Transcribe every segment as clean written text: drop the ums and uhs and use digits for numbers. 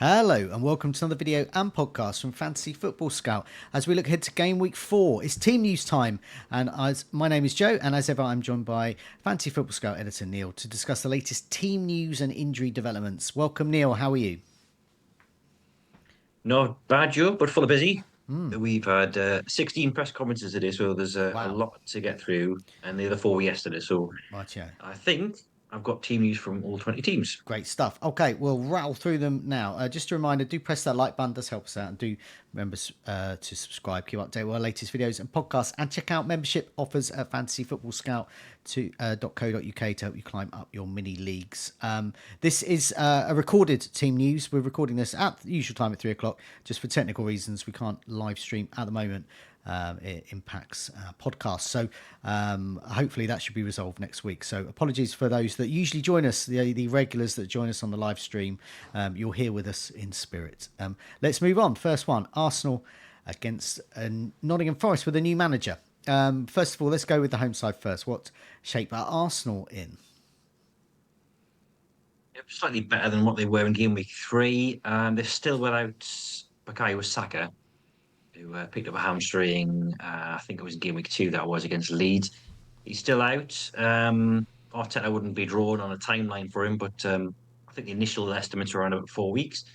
Hello and welcome to another video and podcast from Fantasy Football Scout as we look ahead to game week 4. It's team news time, and my name is Joe, and as ever I'm joined by Fantasy Football Scout editor Neale to discuss the latest team news and injury developments. Welcome, Neale. How are you? Not bad, Joe, but full of busy. We've had 16 press conferences today, so there's a Wow. lot to get through, and the other four were yesterday. So Right, yeah. I think I've got team news from all 20 teams. Great stuff. Okay, we'll rattle through them now. Just a reminder, do press that like button, does help us out. And do remember to subscribe, keep updated with our latest videos and podcasts. And check out membership offers at fantasyfootballscout.co.uk to help you climb up your mini leagues. This is a recorded team news. We're recording this at the usual time at 3 o'clock. Just for technical reasons, we can't live stream at the moment. It impacts podcasts, so hopefully that should be resolved next week. So apologies for those that usually join us, the regulars that join us on the live stream. You're here with us in spirit. Let's move on. First one, Arsenal against Nottingham Forest with a new manager. First of all, let's go with the home side first. What shape are Arsenal in? Slightly better than what they were in game week 3. They're still without Bukayo Saka, who picked up a hamstring. I think it was in game week 2 that was against Leeds. He's still out. Arteta wouldn't be drawn on a timeline for him, but I think the initial estimates are around about 4 weeks.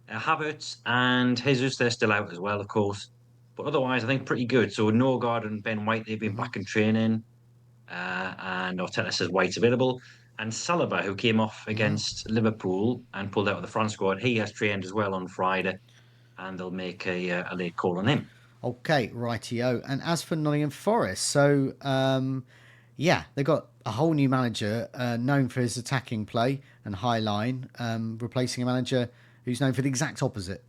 Havertz and Jesus, they're still out as well, of course. But otherwise, I think pretty good. So Norgard and Ben White, they've been back in training. And Arteta says White's available. And Saliba, who came off against Liverpool and pulled out of the France squad, he has trained as well on Friday. And they'll make a late call on him. Okay, rightio. And as for Nottingham Forest, so yeah, they've got a whole new manager known for his attacking play and high line, replacing a manager who's known for the exact opposite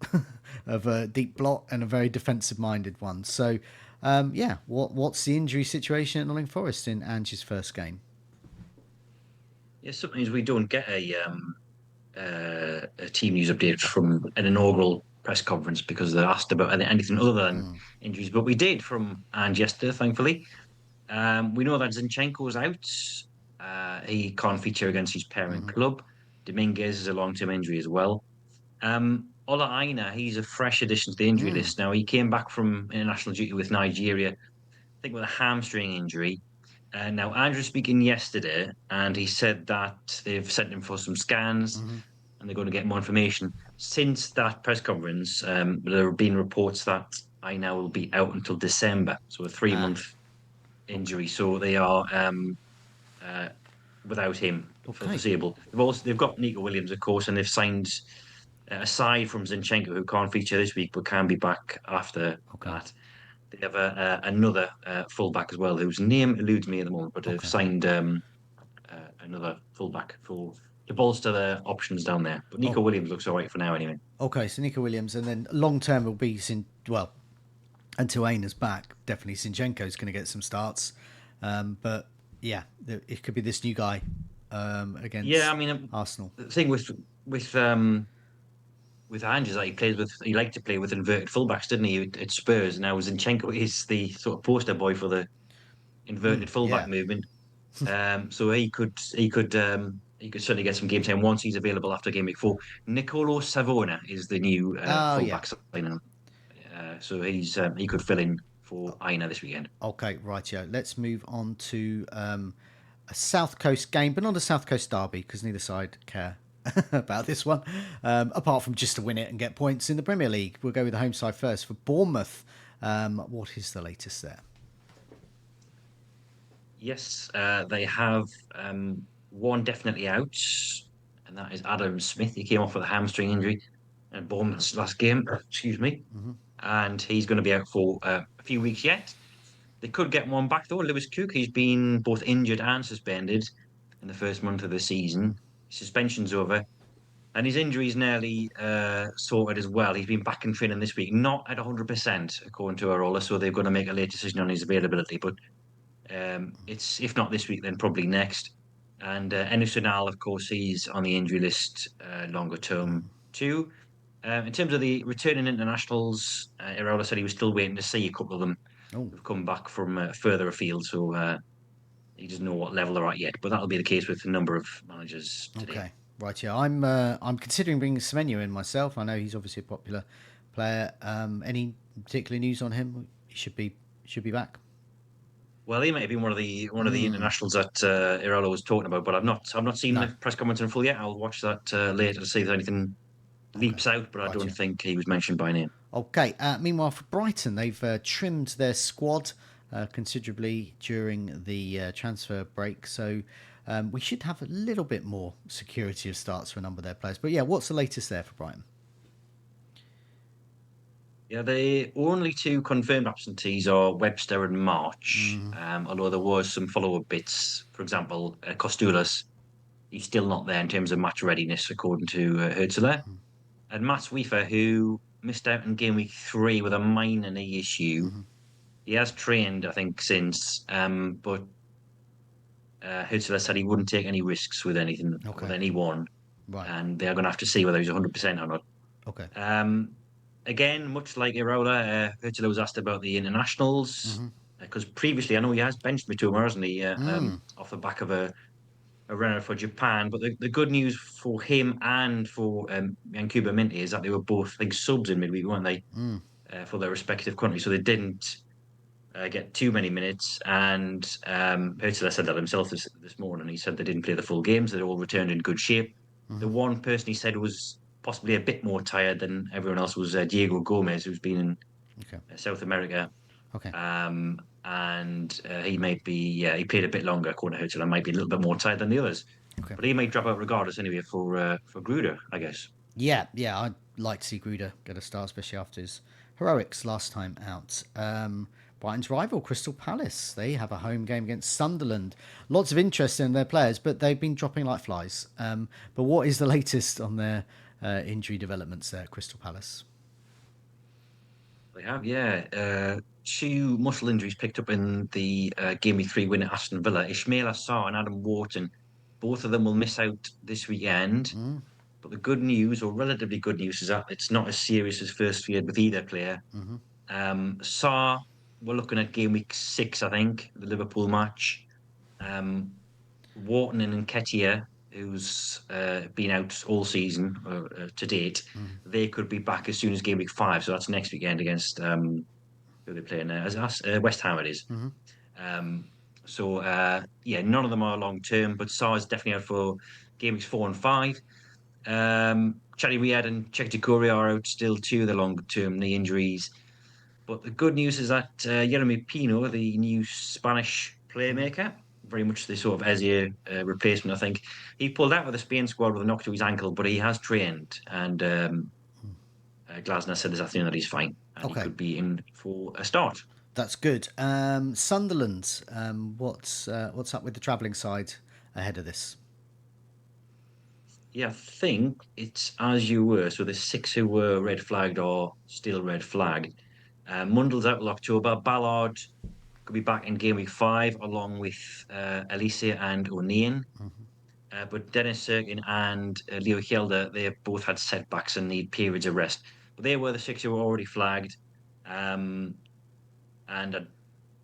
of a deep block and a very defensive-minded one. So, yeah, what's the injury situation at Nottingham Forest in Ange's first game? Yeah, sometimes we don't get a team news update from an inaugural press conference because they're asked about anything other than injuries. But we did from Ange yesterday, thankfully. We know that Zinchenko's out. He can't feature against his parent club. Dominguez is a long-term injury as well. Ola Aina, he's a fresh addition to the injury list. Now, he came back from international duty with Nigeria, I think with a hamstring injury. Now, Andrew was speaking yesterday, and he said that they've sent him for some scans and they're going to get more information. Since that press conference, there have been reports that Aina will be out until December, so a 3 month injury. So they are uh, without him for the Okay. foreseeable. They've got Nico Williams, of course, and they've signed aside from Zinchenko, who can't feature this week but can be back after Okay. that. They have another fullback as well, whose name eludes me at the moment, but they've Okay. signed another fullback to bolster their options down there. But Nico Oh, Williams looks all right for now, anyway. okay. So Nico Williams, and then long term will be well, until Aina's back, definitely Zinchenko's going to get some starts. But yeah, it could be this new guy Yeah, against I mean, Arsenal. the thing with Ange is that he liked to play with inverted fullbacks, didn't he? At Spurs. Now Zinchenko is the sort of poster boy for the inverted fullback Yeah. movement. So he could certainly get some game time once he's available after game week 4. Nicolo Savona is the new Oh, yeah. fullback signing. So he could fill in for Aina this weekend. Okay, rightio. Let's move on to a South Coast game, but not a South Coast derby because neither side care about this one, apart from just to win it and get points in the Premier League. We'll go with the home side first for Bournemouth. What is the latest there? Yes, they have one definitely out, and that is Adam Smith. He came off with a hamstring injury in Bournemouth's last game. Excuse me, and he's going to be out for a few weeks yet. They could get one back though. Lewis Cook, he's been both injured and suspended in the first month of the season. Suspension's over, and his injury's nearly sorted as well. He's been back in training this week, not at 100% according to Arola, so they're going to make a late decision on his availability. But it's if not this week, then probably next. And Enes Ünal, of course, he's on the injury list longer term too. In terms of the returning internationals, Iraola said he was still waiting to see a couple of them Oh, who've come back from further afield, so he doesn't know what level they're at yet. But that'll be the case with a number of managers today. okay. Right, yeah, I'm considering bringing Semenyo in myself. I know he's obviously a popular player. Any particular news on him? He should be back. Well, he might have been one of the internationals that Iraola was talking about, but I've not seen No. the press conference in full yet. I'll watch that later to see if anything Okay. leaps out, but I Right, don't yeah. think he was mentioned by name. Okay. Meanwhile, for Brighton, they've trimmed their squad considerably during the transfer break, so we should have a little bit more security of starts for a number of their players. But yeah, what's the latest there for Brighton? Yeah, the only two confirmed absentees are Webster and March. Although there was some follow-up bits. For example, Kostulas, he's still not there in terms of match readiness, according to Hertzler. And Mats Wiefer, who missed out in game week 3 with a minor knee issue. He has trained, I think, since, but Hertzler said he wouldn't take any risks with anything, with Okay. anyone, Right. and they're going to have to see whether he's 100% or not. Okay. Um, Again, much like Iraola, Hertzler was asked about the internationals because previously I know he has benched Mitoma, hasn't he? Off the back of a runner for Japan. But the good news for him and for Yankuba Minty is that they were both, I think, subs in midweek, weren't they, for their respective countries? So they didn't get too many minutes. And Hertzler said that himself this morning. He said they didn't play the full games. They all returned in good shape. The one person he said was possibly a bit more tired than everyone else was Diego Gomez, who's been in Okay. South America. Okay. And he might be, yeah, he played a bit longer, according to Hertzler, might be a little bit more tired than the others. Okay. But he might drop out regardless anyway for Gruder, I guess. Yeah, yeah, I'd like to see Gruder get a start, especially after his heroics last time out. Brighton's rival, Crystal Palace, they have a home game against Sunderland. Lots of interest in their players, but they've been dropping like flies. But what is the latest on their injury developments there at Crystal Palace? They have, yeah. Two muscle injuries picked up in the Game Week 3 win at Aston Villa. Ismaila Sarr and Adam Wharton, both of them will miss out this weekend. But the good news, or relatively good news, is that it's not as serious as first feared with either player. Sarr, we're looking at Game Week 6, I think, the Liverpool match. Um, Wharton and Nketiah, who's been out all season to date, they could be back as soon as Game Week 5. So that's next weekend against who are they playing now? As us, West Ham it is. Um, yeah, none of them are long term, but Sarr is definitely out for Game Weeks 4 and 5. Charlie Riyad and Cheikhou are out still too, the long term knee injuries. But the good news is that Jeremy Pino, the new Spanish playmaker, very much the sort of Ezio replacement, I think, he pulled out with the Spain squad with a knock to his ankle, but he has trained. And Glasner said this afternoon that he's fine and he Okay, could be in for a start. that's good. Sunderland, what's up with the travelling side ahead of this? Yeah, I think it's as you were. So the six who were red flagged are still red flagged. Mundell's out till October. Ballard could be back in game week 5 along with Alicia and O'Neill. But Dennis Serkin and Leo Hjelde, they have both had setbacks and need periods of rest. But they were the six who were already flagged. Um, and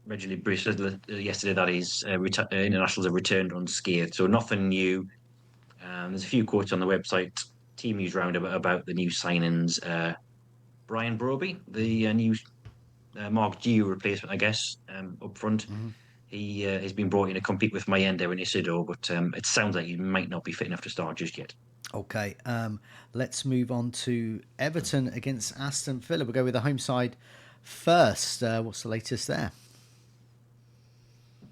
Reggie Bruce said yesterday that his internationals have returned unscathed. So nothing new. There's a few quotes on the website, Team News Roundup, about the new signings. Brian Broby, the new Mark Gio replacement, I guess, up front. He has been brought in to compete with Mayenda and Isidore, but it sounds like he might not be fit enough to start just yet. Okay, let's move on to Everton against Aston Villa. We'll go with the home side first. What's the latest there?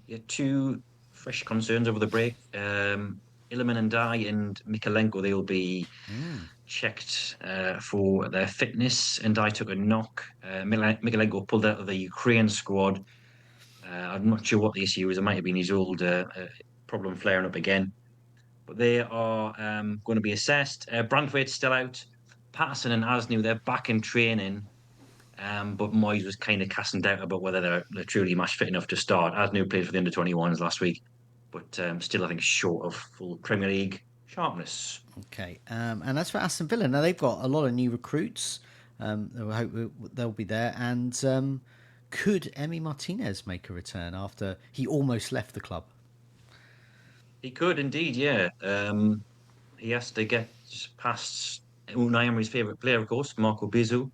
Yeah, two fresh concerns over the break. Illiman and Dye and Mikalenko, they'll be checked for their fitness. And I took a knock. Mikalenko pulled out of the Ukraine squad. I'm not sure what the issue is. It might have been his old problem flaring up again. But they are going to be assessed. Brandwaite's still out. Patterson and Asnew, they're back in training. But Moyes was kind of casting doubt about whether they're truly match fit enough to start. Asnew played for the under 21s last week, but still, I think, short of full Premier League sharpness. Okay, and as for Aston Villa, now they've got a lot of new recruits. I hope they'll be there. And could Emi Martinez make a return after he almost left the club? He could indeed, yeah. he has to get past Unai Emery's favourite player, of course, Marco Bizzo,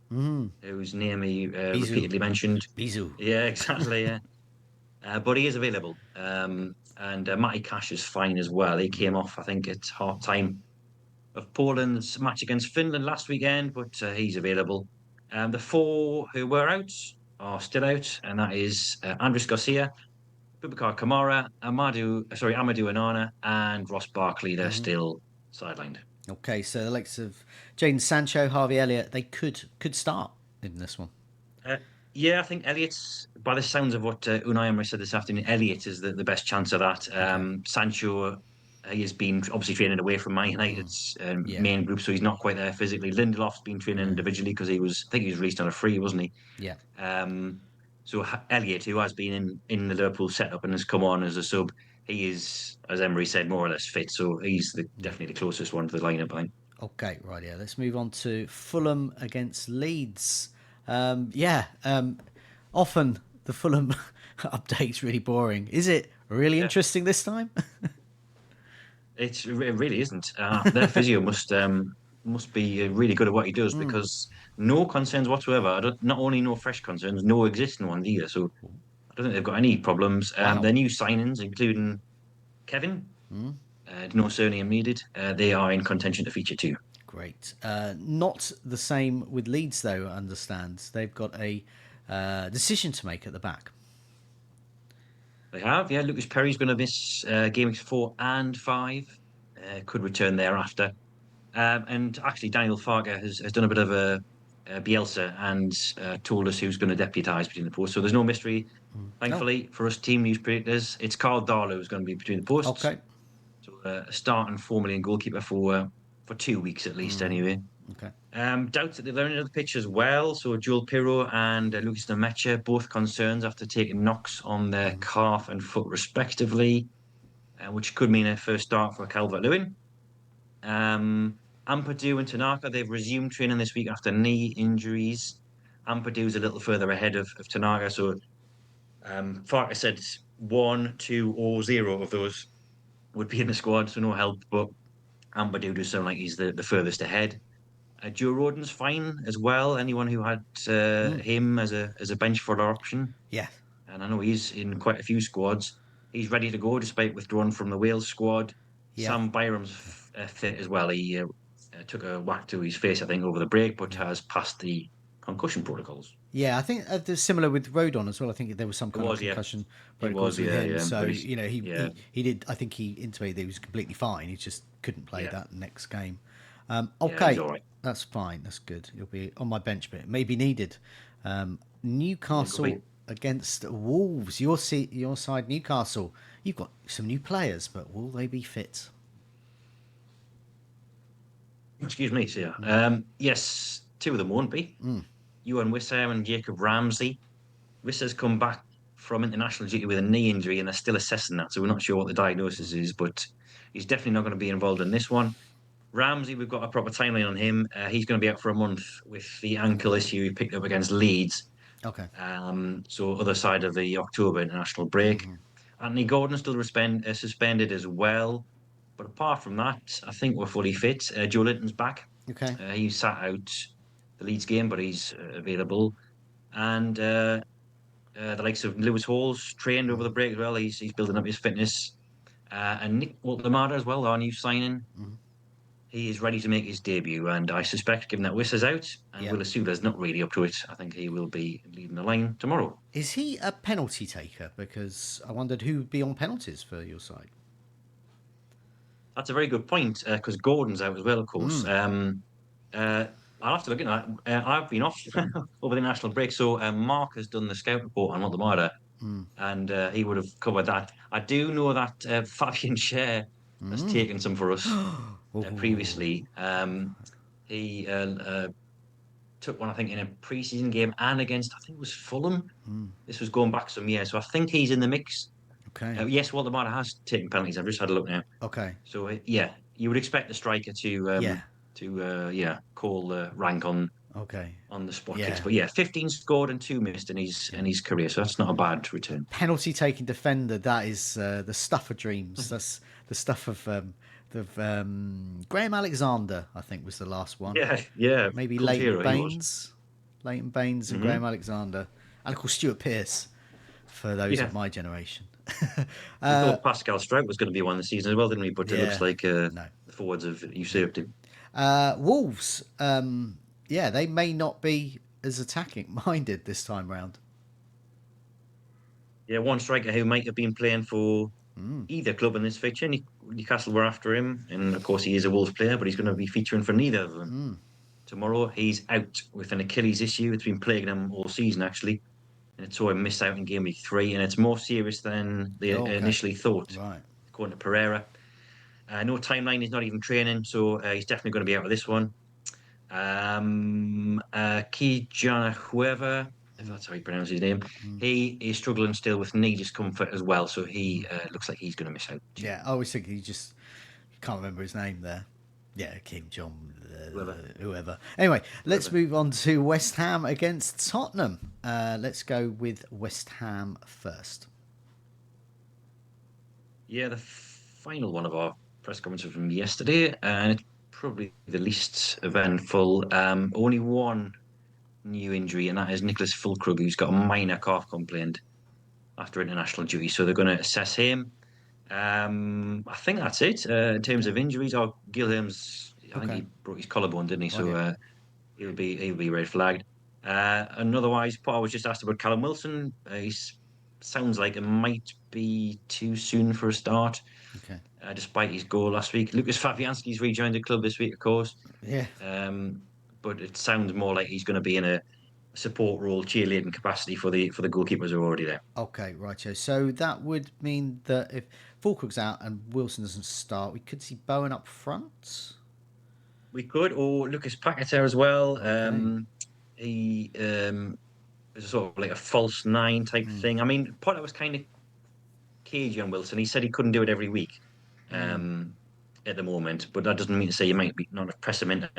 whose name he Bisou. repeatedly mentioned. Bisou. Yeah, exactly. Yeah. But he is available. And Matty Cash is fine as well. He came off, I think, at half time of Poland's match against Finland last weekend, but he's available. The four who were out are still out, and that is Andres Garcia, Boubacar Kamara, Amadou Onana, and Ross Barkley. They're still sidelined. Okay, so the likes of Jaden Sancho, Harvey Elliott, they could start in this one. Uh, yeah, I think Elliott's, by the sounds of what Unai Emery said this afternoon, Elliott is the best chance of that. Okay. Sancho, he has been obviously training away from Man United's Yeah. main group, so he's not quite there physically. Lindelof's been training individually because I think he was released on a free, wasn't he? Yeah. Um, so Elliott, who has been in the Liverpool setup and has come on as a sub, he is, as Emery said, more or less fit. So he's definitely the closest one to the lineup, I think. Okay, right, yeah. Let's move on to Fulham against Leeds. Often the Fulham update's really boring. Is it really Yeah. interesting this time? It really isn't. Their physio must be really good at what he does because no concerns whatsoever. Not only no fresh concerns, no existing ones either. So I don't think they've got any problems. Wow. Their new signings, including Kevin, no surname needed. They are in contention to feature too. Great. Not the same with Leeds, though, I understand. They've got a decision to make at the back. They have, yeah. Lucas Perry's going to miss games 4 and 5. Could return thereafter. And actually, Daniel Farker has done a bit of a Bielsa and told us who's going to deputise between the posts. So there's no mystery, Oh, thankfully, for us team news predictors. It's Carl Darlow who's going to be between the posts. okay. So a starting 4 million goalkeeper for 2 weeks at least, anyway. Okay. Doubts that they're learning of the pitch as well. So Joel Pirro and Lucas Nemecha, both concerns after taking knocks on their calf and foot respectively, which could mean a first start for Calvert-Lewin. Ampadu and Tanaka, they've resumed training this week after knee injuries. Ampadu's a little further ahead of Tanaka. So Farker said 1, 2, or 0 of those would be in the squad, so no help. But Ampadu does sound like he's the furthest ahead. Joe Roden's fine as well. Anyone who had him as a bench fodder option, Yeah. and I know he's in quite a few squads. He's ready to go despite withdrawing from the Wales squad. Yeah. Sam Byram's fit as well. He took a whack to his face, I think, over the break, but has passed the concussion protocols. Yeah, I think there's similar with Rodon as well. I think there was some It kind of was, yeah. concussion It protocols was, with yeah, him. yeah. So, But he's, yeah, he did, I think he intimated that he was completely fine. He just couldn't play yeah, that next game. yeah, he's Okay, all right. that's fine. That's good. He'll be on my bench, but it may be needed. Yeah, could Newcastle be. against Wolves. Your side, Newcastle. You've got some new players, but will they be fit? Excuse me, sir. Yes, two of them won't be. Ewan Wissa and Jacob Ramsey. Wissa's come back from international duty with a knee injury, and they're still assessing that, so we're not sure what the diagnosis is, but he's definitely not going to be involved in this one. Ramsey, we've got a proper timeline on him. He's going to be out for a month with the ankle issue he picked up against Leeds. Okay. So other side of the October international break. Anthony Gordon's still suspended as well. But apart from that, I think we're fully fit. Joe Linton's back. Okay. He sat out the Leeds game, but he's available. And the likes of Lewis Hall's trained over the break as well. He's building up his fitness. And Nick Walter as well, our new signing. He is ready to make his debut, and I suspect, given that Wissa's out and Yeah. Will Asuda's not really up to it, I think he will be leading the line tomorrow. Is he a penalty taker? Because I wondered who would be on penalties for your side. That's a very good point, because Gordon's out as well, of course. I'll have to look at that. I've been off over the national break, so Mark has done the scout report on Montemara, and he would have covered that. I do know that Fabian Scher has taken some for us previously. He took one, I think, in a pre-season game and against, I think it was Fulham. This was going back some years, so I think he's in the mix. Okay. Yes, Walter Mata has taken penalties. I've just had a look now. Okay. So yeah, you would expect the striker Yeah. to call the rank on Okay. the spot Yeah. kicks. But yeah, 15 scored and 2 missed in his career, so that's not a bad return. Penalty taking defender. That is the stuff of dreams. That's the stuff of Graham Alexander, I think, was the last one. Yeah, Maybe cult Leighton hero he was. Baines. Leighton Baines and Hmm. Graham Alexander. And of course, Stuart Pearce for those Yeah, of my generation. we thought Pascal Strout was going to be one this season as well, didn't we? But it looks Yeah, like no. the forwards have usurped him. Wolves, yeah, they may not be as attacking minded this time round. Yeah, one striker who might have been playing for either club in this fixture. Newcastle were after him, and of course he is a Wolves player, but he's going to be featuring for neither of them tomorrow. He's out with an Achilles issue. It's been plaguing him all season, actually, and it saw him miss out in game week 3, and it's more serious than they Oh, okay, initially thought, right. according to Pereira. No timeline. He's not even training, so he's definitely going to be out of this one. Kijana whoever, if that's how you pronounce his name, he is struggling still with knee discomfort as well. So he looks like he's going to miss out too. Yeah, I always think you just can't remember his name there. Yeah, King John, Whoever, whoever. Anyway, let's whoever. move on to West Ham against Tottenham. Let's go with West Ham first. Yeah, the final one of our press conferences from yesterday, and it's probably the least eventful. Only one new injury, and that is Nicholas Fulkrug, who's got a minor calf complaint after international duty. So they're going to assess him. I think that's it in terms Okay. of injuries. Oh, Gilham's, I think Okay. he broke his collarbone, didn't he? So Right. he'll be red flagged. And otherwise, Paul was just asked about Callum Wilson. He sounds like it might be too soon for a start, Okay. despite his goal last week. Lucas Fabianski's rejoined the club this week, of course, Yeah. um, but it sounds more like he's going to be in a support role, cheerleading capacity for the goalkeepers who are already there. Okay, righto. So that would mean that if Fulkrug's out and Wilson doesn't start, we could see Bowen up front. We could, or Lucas Paquetá as well. Okay. He is sort of like a false nine type thing. I mean, Potter was kind of cagey on Wilson. He said he couldn't do it every week um, at the moment, but that doesn't mean to say you might be not press him into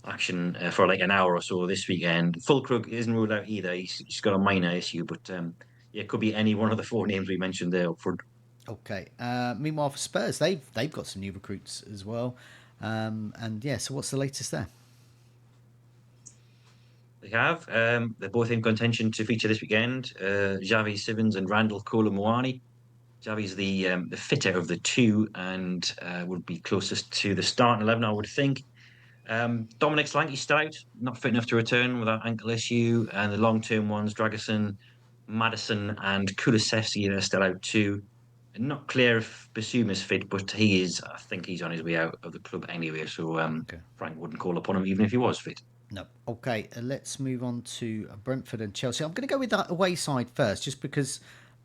action for like an hour or so this weekend. Fulkrug isn't ruled out either. He's got a minor issue, but yeah, it could be any one of the four names we mentioned there up front. Okay. Meanwhile, for Spurs, they've got some new recruits as well. And yeah, so what's the latest there? They have. They're both in contention to feature this weekend. Xavi Sivins and Randall Kolo. Xavi's the fitter of the two and would be closest to the starting 11, I would think. Dominic Solanke's still out, not fit enough to return with that ankle issue. And the long-term ones, Dragosin, Madison, and Kulusevski are still out too. Not clear if Basuma's fit, but he is. I think he's on his way out of the club anyway. So Okay. Frank wouldn't call upon him even if he was fit. No. Okay, let's move on to Brentford and Chelsea. I'm going to go with that away side first, just because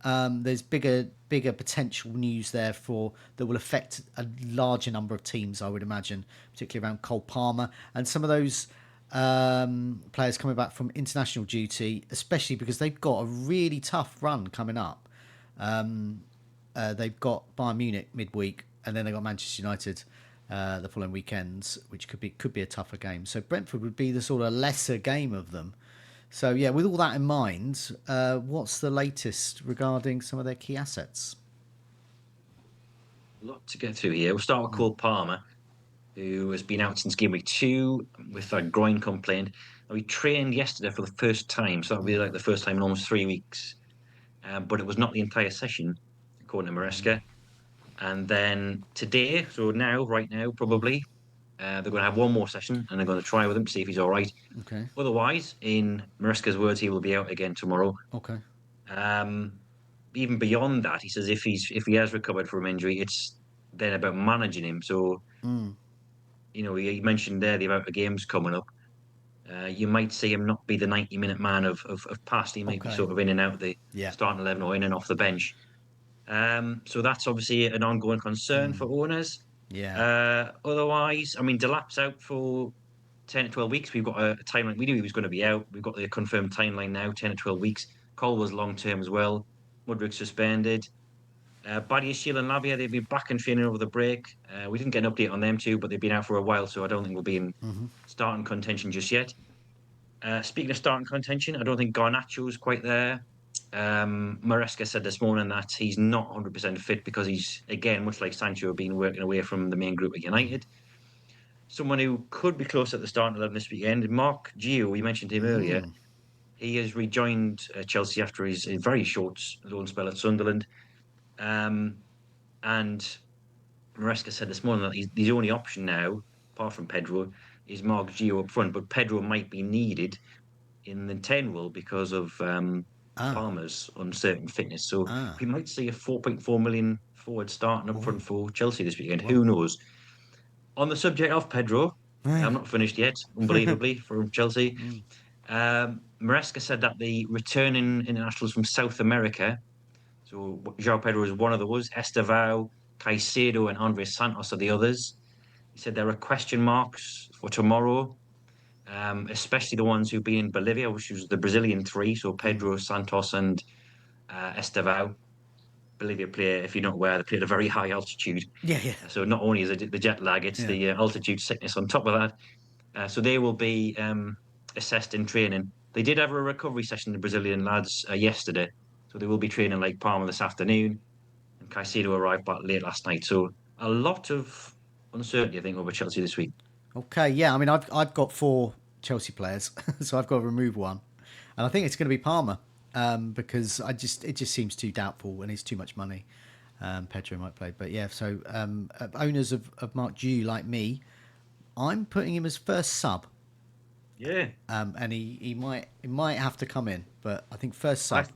there's bigger potential news there for that will affect a larger number of teams, I would imagine, particularly around Cole Palmer and some of those players coming back from international duty, especially because they've got a really tough run coming up. They've got Bayern Munich midweek, and then they've got Manchester United the following weekends, which could be a tougher game. So Brentford would be the sort of lesser game of them. So yeah, with all that in mind, what's the latest regarding some of their key assets? A lot to get through here. We'll start with Cole Palmer, who has been out since game week 2 with a groin complaint. Now, he trained yesterday for the first time, so that'll be like the first time in almost 3 weeks. But it was not the entire session, according to Maresca. And then today, so now, right now, probably, they're going to have one more session and they're going to try with him to see if he's all right. Okay. Otherwise, in Maresca's words, he will be out again tomorrow. Okay. Um, Even beyond that, he says if he has recovered from injury, it's then about managing him. So, he mentioned there the amount of games coming up. You might see him not be the 90-minute man of past. He might be Okay. sort of in and out the Yeah. starting 11 or in and off the bench. So that's obviously an ongoing concern for owners. Yeah. Otherwise, I mean, Delap's out for 10 to 12 weeks. We've got a timeline. We knew he was going to be out. We've got the confirmed timeline now, 10 to 12 weeks. Cole was long term as well. Mudryk suspended. Badiashile and Lavia, they've been back and training over the break. We didn't get an update on them too, but they've been out for a while, so I don't think we'll be in starting contention just yet. Speaking of starting contention, I don't think Garnacho's quite there. Maresca said this morning that he's not 100% fit because he's, again, much like Sancho, been working away from the main group at United. Someone who could be close at the starting 11 this weekend, Mark Gio, we mentioned him earlier. He has rejoined Chelsea after his very short loan spell at Sunderland. And Maresca said this morning that the only option now, apart from Pedro, is Mark Gio up front. But Pedro might be needed in the 10 role because of Ah, Palmer's uncertain fitness. So ah. we might see a 4.4 million forward starting up front Oh, for Chelsea this weekend. well. Who knows? On the subject of Pedro, I'm not finished yet, unbelievably, for Chelsea. Maresca said that the returning internationals from South America, so João Pedro is one of those, Estevao, Caicedo, and Andres Santos are the others. He said there are question marks for tomorrow, especially the ones who've been in Bolivia, which was the Brazilian three, so Pedro, Santos, and Estevao. Bolivia play, if you're not aware, they play at a very high altitude. Yeah, yeah, So not only is it the jet lag, it's yeah. the altitude sickness on top of that. So they will be assessed in training. They did have a recovery session, the Brazilian lads, yesterday. So they will be training like Palmer this afternoon. And Caicedo arrived back late last night. So a lot of uncertainty, I think, over Chelsea this week. Okay, yeah. I mean, I've got 4 Chelsea players, so I've got to remove one, and I think it's going to be Palmer, because it just seems too doubtful and it's too much money. Pedro might play, but yeah. So owners of Mark Dew like me, I'm putting him as first sub, Yeah, and he might have to come in, but I think first I sub.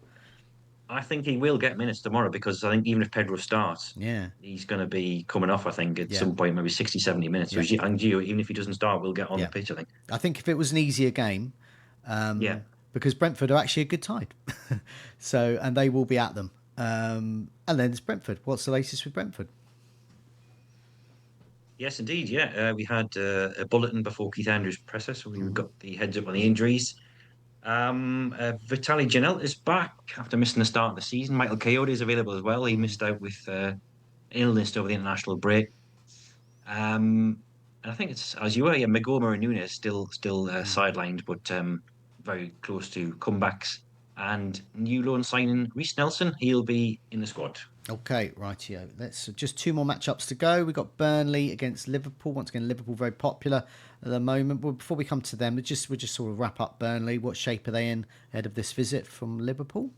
I think he will get minutes tomorrow because I think even if Pedro starts, Yeah, he's going to be coming off, I think, at yeah, some point, maybe 60, 70 minutes. So yeah, and Gio, even if he doesn't start, will get on the yeah. pitch, I think. I think if it was an easier game, Yeah. because Brentford are actually a good side, so and they will be at them. And then it's Brentford. What's the latest with Brentford? Yes, indeed. Yeah. We had a bulletin before Keith Andrews' presser, so we got the heads up on the injuries. Vitaly Janelt is back after missing the start of the season. Michael Coyote is available as well. He missed out with illness over the international break. And I think it's as you were, yeah, Magoma and Nunes still sidelined, but very close to comebacks. And new loan signing Reece Nelson, he'll be in the squad. Okay, rightio. Let's just 2 more matchups to go. We've got Burnley against Liverpool. Once again, Liverpool very popular at the moment. But before we come to them, we'll just sort of wrap up Burnley. What shape are they in ahead of this visit from Liverpool?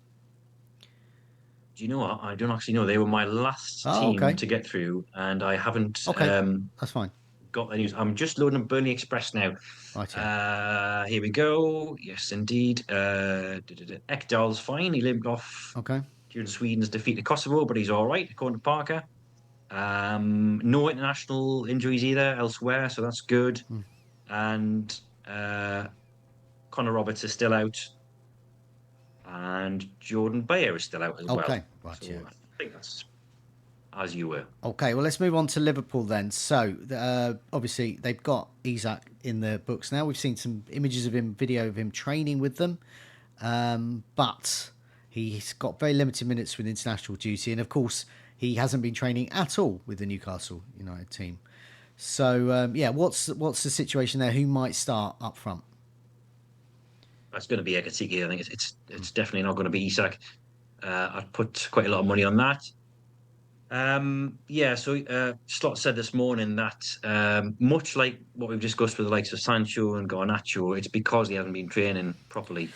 Do you know what? I don't actually know. They were my last Oh, team okay. to get through, and I haven't Okay, that's fine. got the news. I'm just loading up Burnley Express now. Rightio. Here we go. Yes, indeed. Ekdal's fine. He limped off Okay. during Sweden's defeat to Kosovo, but he's all right, according to Parker. No international injuries either elsewhere, so that's good. And Connor Roberts is still out, and Jordan Bayer is still out as well. Okay, So rightio. I think that's as you were. Okay, well, let's move on to Liverpool then. So, obviously, they've got Isak in the books now. We've seen some images of him, video of him training with them, but he's got very limited minutes with international duty, and of course, he hasn't been training at all with the Newcastle United team. So, yeah, what's the situation there? Who might start up front? That's going to be Ekatike. I think it's definitely not going to be Isak. I'd put quite a lot of money on that. Yeah, so Slot said this morning that much like what we've discussed with the likes of Sancho and Garnacho, it's because he hasn't been training properly,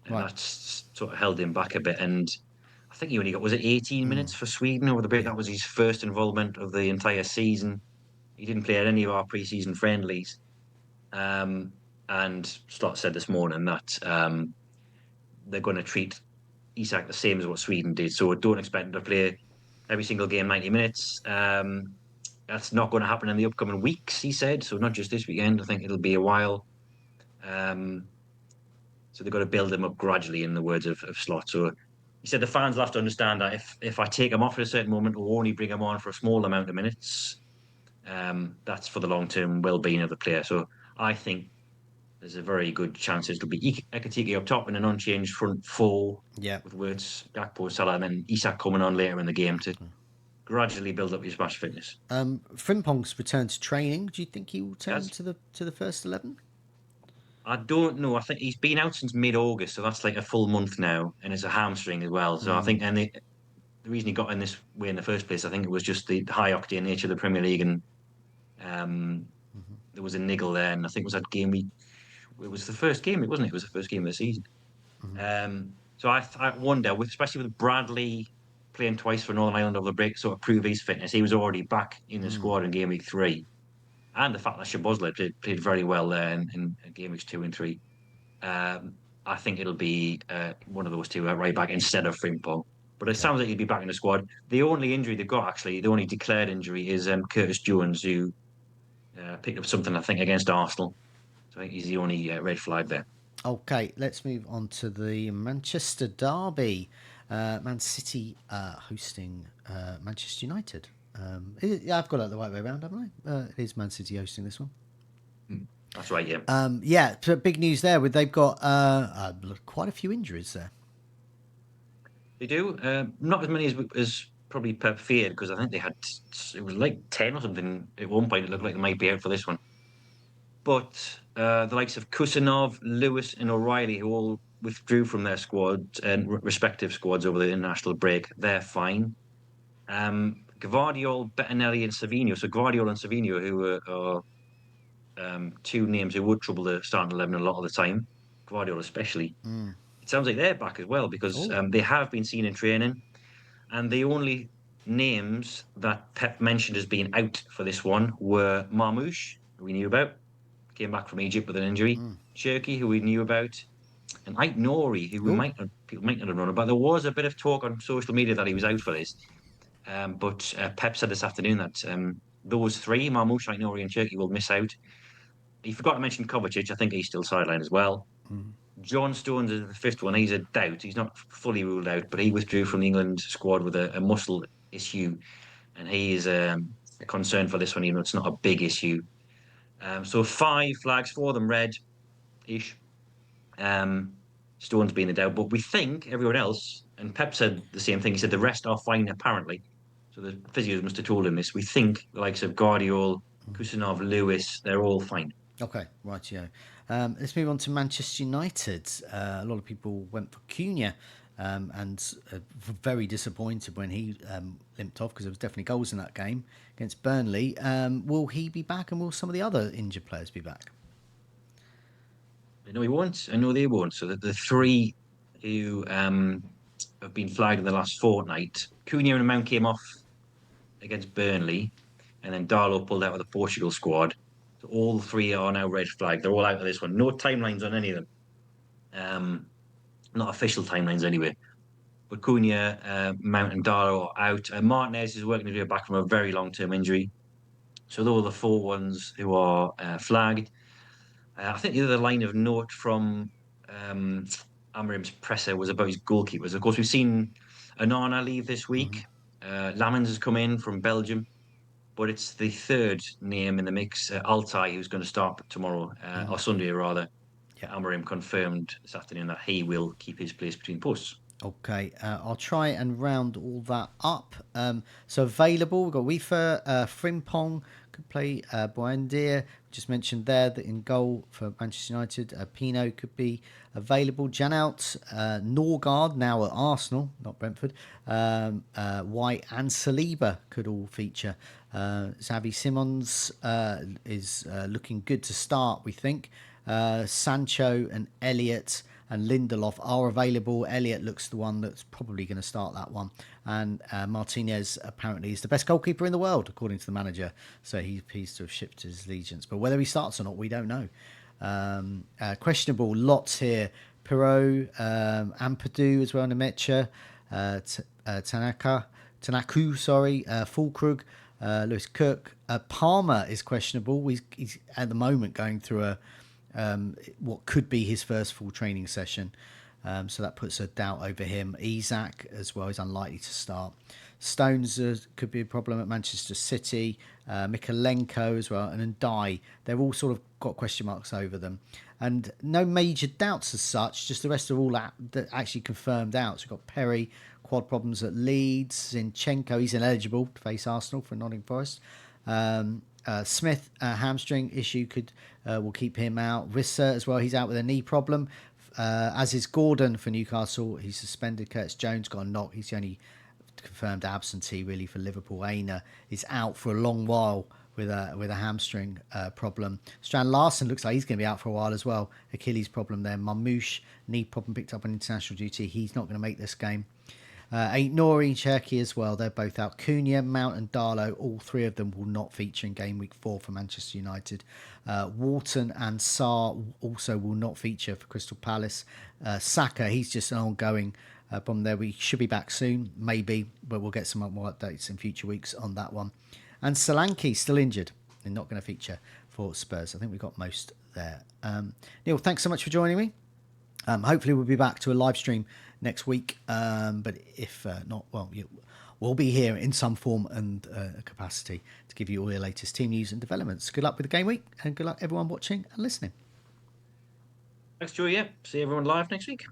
and Right. that's sort of held him back a bit. And I think he only got, was it 18 minutes for Sweden over the break? Yeah. That was his first involvement of the entire season. He didn't play at any of our pre-season friendlies. Um, and Slot said this morning that they're going to treat Isak the same as what Sweden did. So don't expect him to play every single game 90 minutes. That's not going to happen in the upcoming weeks, he said. So not just this weekend. I think it'll be a while. Um, so they've got to build him up gradually, in the words of Slot. So he said the fans will have to understand that if I take him off at a certain moment or only bring him on for a small amount of minutes, that's for the long term well being of the player. So I think there's a very good chance it'll be Ekatike up top and an unchanged front four Yeah. with Wirtz, Gakpo, Salah, and then Isak coming on later in the game to gradually build up his match fitness. Frimpong's return to training. Do you think he will turn Yes. to the first 11? I don't know. I think he's been out since mid-August, so that's like a full month now, and it's a hamstring as well. So I think, and the reason he got in this way in the first place, I think it was just the high octane nature of the Premier League, and um, there was a niggle there, and I think it was that game week. It was the first game, it wasn't it? It was the first game of the season. So I wonder, with especially with Bradley playing twice for Northern Ireland over the break, sort of prove his fitness. He was already back in the squad in game week 3, and the fact that Shabozla played very well there in game weeks 2 and 3. Um, I think it'll be one of those two at right back instead of Frimpong. But it Okay. sounds like he'll be back in the squad. The only injury they've got, actually, the only declared injury is Curtis Jones, who picked up something, I think, against Arsenal. So I think he's the only red flag there. Okay, let's move on to the Manchester Derby. Man City hosting Manchester United. Yeah, I've got it the right way around, haven't I? It is Man City hosting this one. That's right, yeah. Yeah, so big news there. With they've got quite a few injuries there. They do. Not as many as probably Pep feared, because I think they had, it was like 10 or something at one point. It looked like they might be out for this one. But the likes of Kusanov, Lewis, and O'Reilly, who all withdrew from their squad and respective squads over the international break, they're fine. Gvardiol, Bettinelli, and Savino. So Gvardiol and Savino, who are two names who would trouble the starting 11 a lot of the time, Gvardiol especially. It sounds like they're back as well, because Oh, they have been seen in training. And the only names that Pep mentioned as being out for this one were Marmoush, who we knew about, came back from Egypt with an injury, Cherky, who we knew about, and Aït-Nouri, who oh, people might not have known about. There was a bit of talk on social media that he was out for this. But Pep said this afternoon that those three, Marmoush, Aït-Nouri, and Cherky, will miss out. He forgot to mention Kovacic. I think he's still sidelined as well. John Stones is the fifth one. He's a doubt. He's not fully ruled out, but he withdrew from the England squad with a muscle issue, and he is a concern for this one, even though it's not a big issue. So 5 flags, 4 of them red-ish. Um, Stones being a doubt, but we think everyone else, and Pep said the same thing. He said the rest are fine apparently. So the physios must have told him this. We think the likes of Guardiol, Kusanov, Lewis, they're all fine. okay, right, yeah. Let's move on to Manchester United. A lot of people went for Cunha, and very disappointed when he limped off because there was definitely goals in that game against Burnley. Will he be back, and will some of the other injured players be back? I know he won't. I know they won't. So the three who have been flagged in the last fortnight, Cunha and Mount came off against Burnley, and then Darlow pulled out of the Portugal squad. So all three are now red flagged. They're all out of this one. No timelines on any of them. Not official timelines anyway. But Cunha, Mount, and Darlow are out. Martinez is working to be back from a very long-term injury. So those are the 4 ones who are flagged. I think the other line of note from um, Amarim's presser was about his goalkeepers. Of course, we've seen Anana leave this week. Lamens has come in from Belgium, but it's the third name in the mix, Altai, who's going to start tomorrow, or Sunday rather. Yeah. Amarim confirmed this afternoon that he will keep his place between posts. Okay, I'll try and round all that up. So available, we've got Weaver, Frimpong could play, Buendia, just mentioned there that in goal for Manchester United, Pino could be available. Janout, Norgard, now at Arsenal, not Brentford, White and Saliba could all feature. Xavi Simons is looking good to start, we think. Sancho and Elliott and Lindelof are available. Elliott looks the one that's probably going to start that one. And Martinez apparently is the best goalkeeper in the world, according to the manager. So he's to have shipped his allegiance. But whether he starts or not, we don't know. Questionable lots here. Perot, Ampadu as well, Nemecha, Tanaku, sorry, Fulkrug, Lewis Cook. Palmer is questionable. He's at the moment going through what could be his first full training session. So that puts a doubt over him. Isak as well is unlikely to start. Stones could be a problem at Manchester City. Mikalenko as well, and Ndai. They've all sort of got question marks over them. And no major doubts as such, just the rest are all actually confirmed out. So we've got Perry, quad problems at Leeds. Zinchenko, he's ineligible to face Arsenal for Nottingham Forest. Smith, hamstring issue will keep him out. Visser as well, he's out with a knee problem. As is Gordon for Newcastle, he's suspended. Curtis Jones got a knock. He's the only confirmed absentee really for Liverpool. Aina is out for a long while with a hamstring problem. Strand-Larsen looks like he's going to be out for a while as well. Achilles problem there. Mamouche, knee problem picked up on international duty. He's not going to make this game. AIT-NOURI, Cherki as well. They're both out. Cunha, Mount and Darlow, all three of them will not feature in game week 4 for Manchester United. Walton and Sarr also will not feature for Crystal Palace. Saka, he's just an ongoing problem there. We should be back soon, maybe, but we'll get some more updates in future weeks on that one. And Solanke, still injured and not going to feature for Spurs. I think we got most there. Neale, thanks so much for joining me. Hopefully we'll be back to a live stream next week. But if not, well, we'll be here in some form and capacity to give you all your latest team news and developments. Good luck with the game week and good luck everyone watching and listening. Thanks, Joy. Yeah, see everyone live next week.